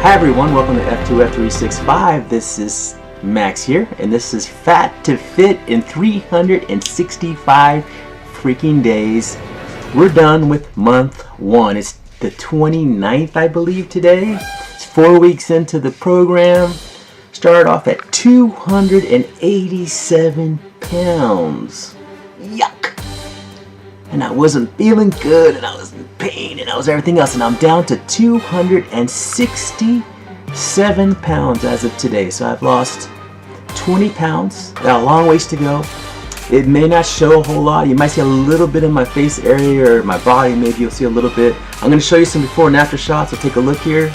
Hi everyone, welcome to F2F365. This is Max here, and this is Fat to Fit in 365 freaking days. We're done with month one. It's the 29th, I believe, today. It's 4 weeks into the program. Started off at 287 pounds. Yuck! And I wasn't feeling good, and I was in pain, and I was everything else, and I'm down to 267 pounds as of today. So I've lost 20 pounds. Got a long ways to go. It may not show a whole lot. You might see a little bit in my face area or my body. Maybe you'll see a little bit. I'm going to show you some before and after shots, so take a look here.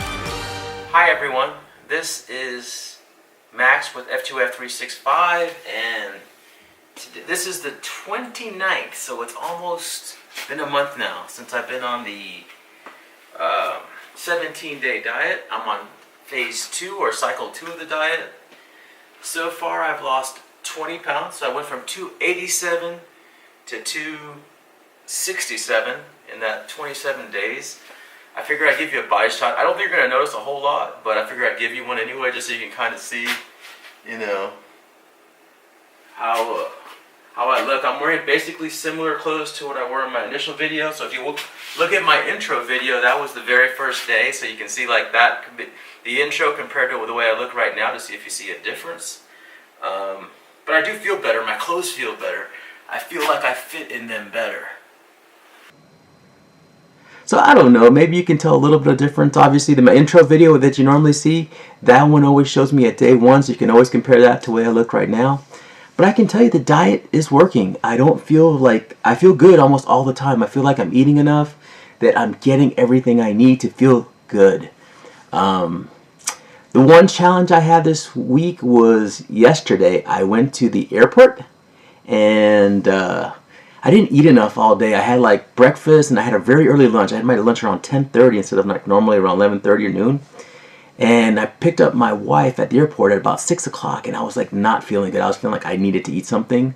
Hi everyone, this is Max with F2F365, and this is the 29th, so it's almost been a month now since I've been on the 17-day diet. I'm on phase 2 or cycle 2 of the diet. So far I've lost 20 pounds, so I went from 287 to 267 in that 27 days. I figured I'd give you a body shot. I don't think you're going to notice a whole lot, but I figured I'd give you one anyway, just so you can kind of see, you know, how I look. I'm wearing basically similar clothes to what I wore in my initial video. So if you look at my intro video, that was the very first day, so you can see like that, the intro compared to the way I look right now, to see if you see a difference. But I do feel better. My clothes feel better. I feel like I fit in them better. So I don't know, maybe you can tell a little bit of difference. Obviously, my intro video that you normally see, that one always shows me at day 1, so you can always compare that to the way I look right now. But I can tell you the diet is working. I feel good almost all the time. I feel like I'm eating enough, that I'm getting everything I need to feel good. The one challenge I had this week was yesterday. I went to the airport, and I didn't eat enough all day. I had like breakfast, and I had a very early lunch. I had my lunch around 10:30 instead of like normally around 11:30 or noon. And I picked up my wife at the airport at about 6 o'clock, and I was like not feeling good. I was feeling like I needed to eat something.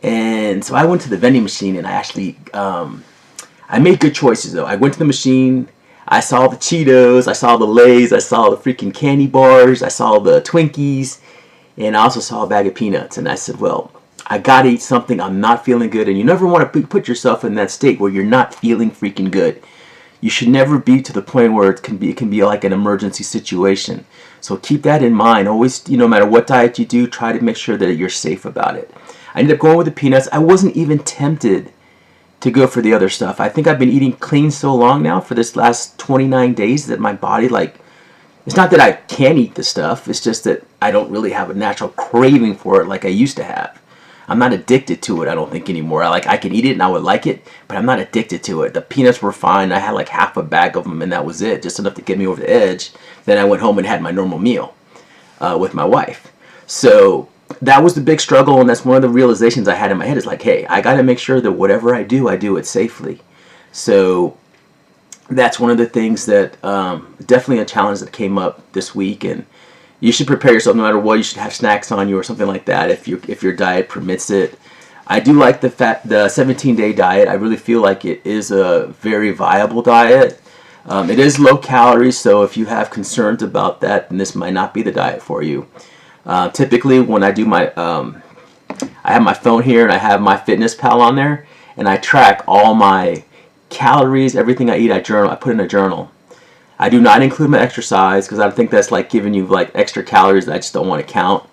And so I went to the vending machine, and I actually, I made good choices though. I went to the machine, I saw the Cheetos, I saw the Lay's, I saw the freaking candy bars, I saw the Twinkies, and I also saw a bag of peanuts. And I said, well, I gotta eat something. I'm not feeling good. And you never want to put yourself in that state where you're not feeling freaking good. You should never be to the point where it can be like an emergency situation. So keep that in mind. Always, no matter what diet you do, try to make sure that you're safe about it. I ended up going with the peanuts. I wasn't even tempted to go for the other stuff. I think I've been eating clean so long now for this last 29 days that my body, it's not that I can't eat the stuff. It's just that I don't really have a natural craving for it like I used to have. I'm not addicted to it, I don't think, anymore. I can eat it and I would like it, but I'm not addicted to it. The peanuts were fine. I had like half a bag of them, and that was it, just enough to get me over the edge. Then I went home and had my normal meal with my wife. So that was the big struggle, and that's one of the realizations I had in my head is like, hey, I got to make sure that whatever I do it safely. So that's one of the things that definitely a challenge that came up this week, and you should prepare yourself no matter what. You should have snacks on you or something like that if your diet permits it. I do like the 17-day diet. I really feel like it is a very viable diet. It is low calories, so if you have concerns about that, then this might not be the diet for you. Typically, when I do my, I have my phone here and I have my Fitness Pal on there, and I track all my calories, everything I eat. I put in a journal. I do not include my exercise because I think that's like giving you like extra calories that I just don't want to count.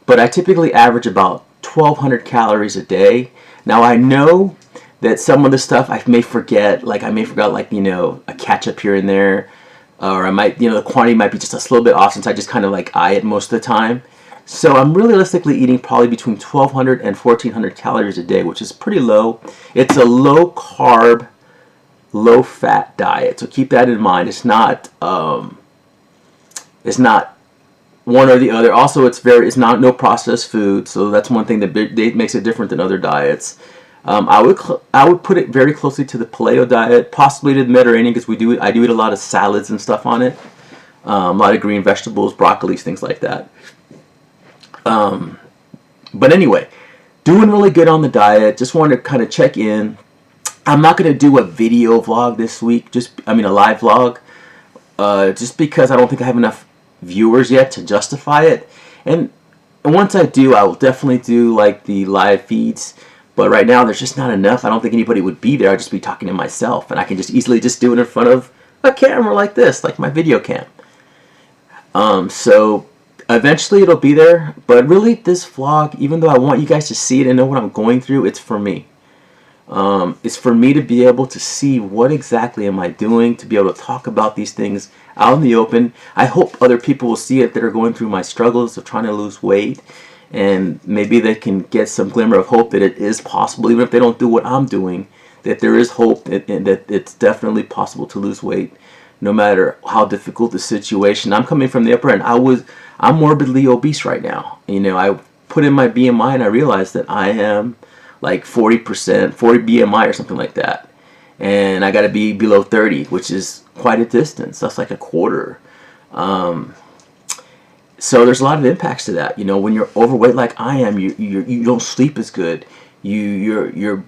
But I typically average about 1,200 calories a day. Now I know that some of the stuff I may forget, a ketchup here and there, or I might, the quantity might be just a little bit off since I just kind of like eye it most of the time. So I'm realistically eating probably between 1,200 and 1,400 calories a day, which is pretty low. It's a low carb, low fat diet, so keep that in mind. It's not one or the other. Also, it's not no processed food, so that's one thing that makes it different than other diets. I would put it very closely to the paleo diet, possibly to the Mediterranean, because I do eat a lot of salads and stuff on it, a lot of green vegetables, broccolis, things like that. But anyway, doing really good on the diet. Just wanted to kind of check in. I'm not going to do a video vlog this week, a live vlog. just because I don't think I have enough viewers yet to justify it. And once I do, I will definitely do like the live feeds. But right now, there's just not enough. I don't think anybody would be there. I'd just be talking to myself, and I can just easily just do it in front of a camera like this, like my video cam. So eventually it'll be there. But really, this vlog, even though I want you guys to see it and know what I'm going through, it's for me. It's for me to be able to see what exactly am I doing, to be able to talk about these things out in the open. I hope other people will see it that are going through my struggles of trying to lose weight, and maybe they can get some glimmer of hope that it is possible, even if they don't do what I'm doing, that there is hope, and that it's definitely possible to lose weight no matter how difficult the situation. I'm coming from the upper end. I'm morbidly obese right now. You know, I put in my BMI and I realized that I am like 40%, 40 BMI or something like that. And I got to be below 30, which is quite a distance. That's like a quarter. So there's a lot of impacts to that. You know, when you're overweight like I am, you don't sleep as good. Your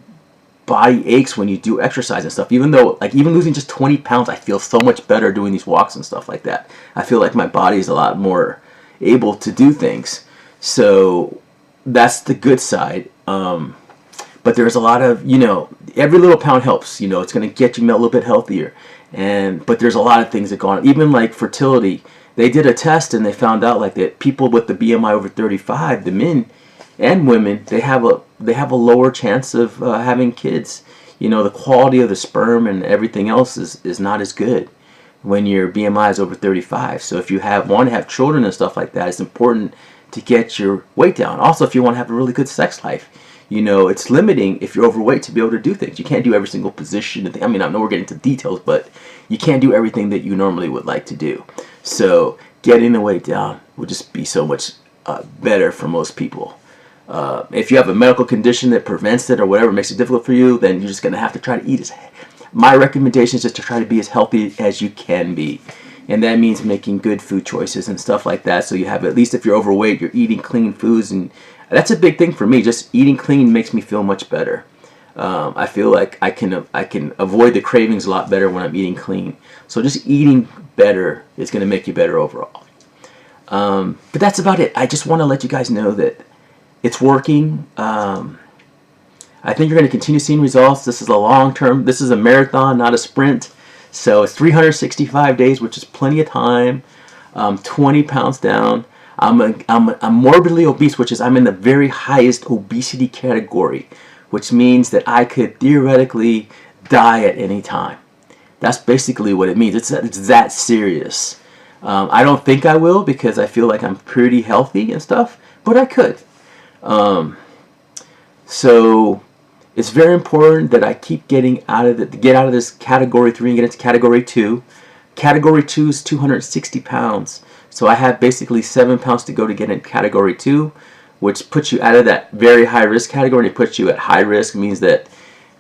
body aches when you do exercise and stuff. Even though, like, even losing just 20 pounds, I feel so much better doing these walks and stuff like that. I feel like my body is a lot more able to do things. So that's the good side. But there's a lot of, you know, every little pound helps. You know, it's going to get you a little bit healthier. But there's a lot of things that go on. Even like fertility, they did a test and they found out like that people with the BMI over 35, the men and women, they have a lower chance of having kids. You know, the quality of the sperm and everything else is not as good when your BMI is over 35. So if you want to have children and stuff like that, it's important to get your weight down. Also, if you want to have a really good sex life, you know, it's limiting if you're overweight to be able to do things. You can't do every single position. I mean, I know we're getting into details, but you can't do everything that you normally would like to do. So getting the weight down would just be so much better for most people. If you have a medical condition that prevents it or whatever makes it difficult for you, then you're just going to have to try to eat my recommendation is just to try to be as healthy as you can be. And that means making good food choices and stuff like that. So you have, at least if you're overweight, you're eating clean foods. And that's a big thing for me. Just eating clean makes me feel much better. I feel like I can avoid the cravings a lot better when I'm eating clean. So just eating better is going to make you better overall. But that's about it. I just want to let you guys know that it's working. I think you're going to continue seeing results. This is a long term. This is a marathon, not a sprint. So it's 365 days, which is plenty of time. 20 pounds down. I'm morbidly obese, which is I'm in the very highest obesity category, which means that I could theoretically die at any time. That's basically what it means. It's that serious. I don't think I will because I feel like I'm pretty healthy and stuff, but I could. So it's very important that I keep getting out of get out of this category 3 and get into category 2. Category 2 is 260 pounds. So I have basically 7 pounds to go to get in category 2, which puts you out of that very high risk category and it puts you at high risk. It means that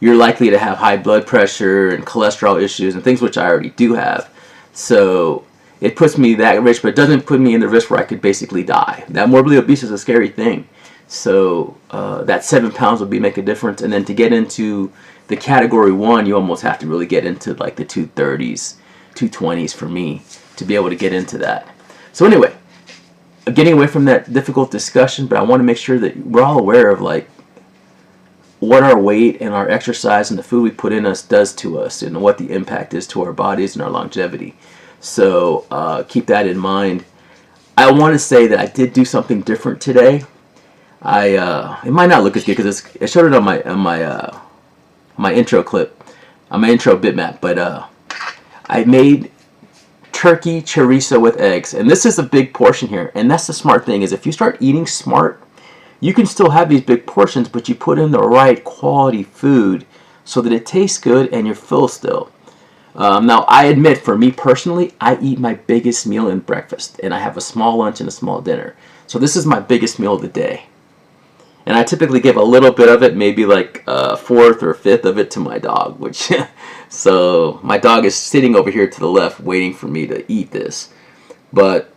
you're likely to have high blood pressure and cholesterol issues and things which I already do have. So it puts me that risk, but it doesn't put me in the risk where I could basically die. That morbidly obese is a scary thing. So that 7 pounds would make a difference. And then to get into the category 1, you almost have to really get into like the 230s, 220s for me to be able to get into that. So anyway, getting away from that difficult discussion, but I want to make sure that we're all aware of like what our weight and our exercise and the food we put in us does to us and what the impact is to our bodies and our longevity. So keep that in mind. I want to say that I did do something different today. It might not look as good because I showed it on my intro clip, on my intro bitmap, but I made turkey chorizo with eggs, and this is a big portion here. And that's the smart thing, is if you start eating smart, you can still have these big portions, but you put in the right quality food so that it tastes good and you're full still. Now I admit, for me personally, I eat my biggest meal in breakfast, and I have a small lunch and a small dinner. So this is my biggest meal of the day. And I typically give a little bit of it, maybe like a fourth or a fifth of it, to my dog. Which, so my dog is sitting over here to the left waiting for me to eat this. But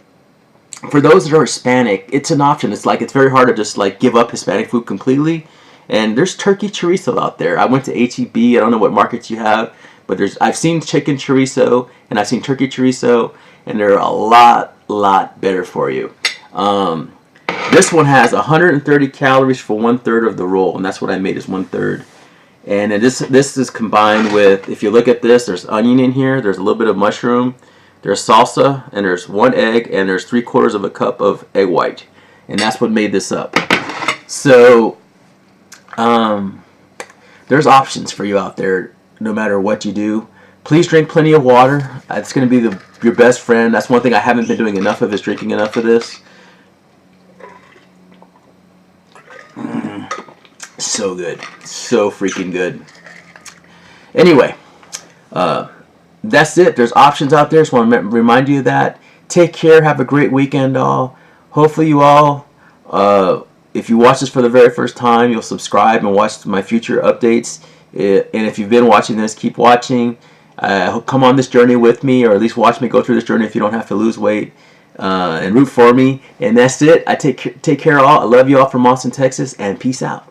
for those that are Hispanic, it's an option. It's very hard to just like give up Hispanic food completely. And there's turkey chorizo out there. I went to HEB. I don't know what markets you have. but I've seen chicken chorizo and I've seen turkey chorizo, and they're a lot better for you. This one has 130 calories for 1/3 of the roll, and that's what I made, is 1/3. And this is combined with, if you look at this, there's onion in here, there's a little bit of mushroom, there's salsa, and there's 1 egg, and there's 3/4 of a cup of egg white, and that's what made this up. So there's options for you out there, no matter what you do. Please drink plenty of water. It's going to be your best friend. That's one thing I haven't been doing enough of, is drinking enough of this. So good. So freaking good. Anyway, that's it. There's options out there. Just want to remind you of that. Take care. Have a great weekend, all. Hopefully you all, if you watch this for the very first time, you'll subscribe and watch my future updates. And if you've been watching this, keep watching. Come on this journey with me, or at least watch me go through this journey if you don't have to lose weight. And root for me. And that's it. I take care all. I love you all from Austin, Texas, and peace out.